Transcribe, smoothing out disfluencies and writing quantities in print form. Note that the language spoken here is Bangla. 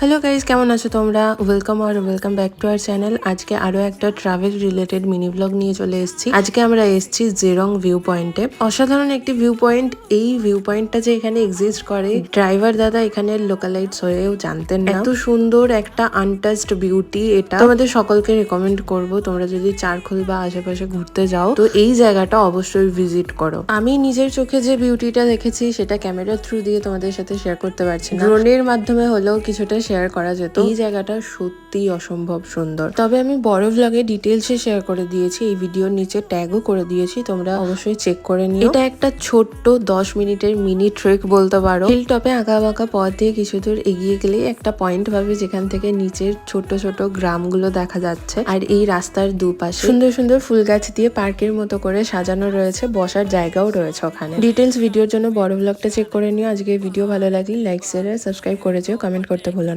হ্যালো গাইজ, কেমন আছো তোমরা? Welcome back to our channel. আজকে আরো একটা ট্রাভেল রিলেটেড মিনি ব্লগ নিয়ে চলে এসেছি। আজকে আমরা এসেছি জেরং ভিউ পয়েন্টে। অসাধারণ একটি ভিউ পয়েন্ট। এই ভিউ পয়েন্টটা যে এখানে এক্সিস্ট করে, ড্রাইভার দাদা এখানে লোকালাইটস হয়েও জানতেন না। এত সুন্দর একটা আনটাচড বিউটি এটা। তোমাদের সকলকে রেকমেন্ড করব, তোমরা যদি চারখোল বা আশেপাশে ঘুরতে যাও তো এই জায়গাটা অবশ্যই ভিজিট করো। আমি নিজের চোখে যে বিউটিটা দেখেছি সেটা ক্যামেরার থ্রু দিয়ে তোমাদের সাথে শেয়ার করতে পারছি না, ড্রোনের মাধ্যমে হলেও কিছুটা শেয়ার করা যেত। এই জায়গাটা সত্যি অসম্ভব সুন্দর। তবে আমি বড় ব্লগে ডিটেলসে শেয়ার করে দিয়েছি, এই ভিডিওর নিচে ট্যাগও করে দিয়েছি, তোমরা অবশ্যই চেক করে নিও। এটা একটা ছোট্ট 10 মিনিটের মিনি ট্রেক বলতে পারো। হিল টপে আঁকা বাঁকা পথ দিয়ে কিছু দূর এগিয়ে গেলেই একটা পয়েন্ট পাবে যেখান থেকে নিচের ছোট ছোট গ্রামগুলো দেখা যাচ্ছে। আর এই রাস্তার দুপাশে সুন্দর সুন্দর ফুল গাছ দিয়ে পার্কের মতো করে সাজানো রয়েছে, বসার জায়গাও রয়েছে ওখানে। ডিটেলস ভিডিওর জন্য বড় ব্লগটা চেক করে নিও। আজকে ভিডিও ভালো লাগলে লাইক শেয়ার সাবস্ক্রাইব করে যেও, কমেন্ট করতে ভুলো না।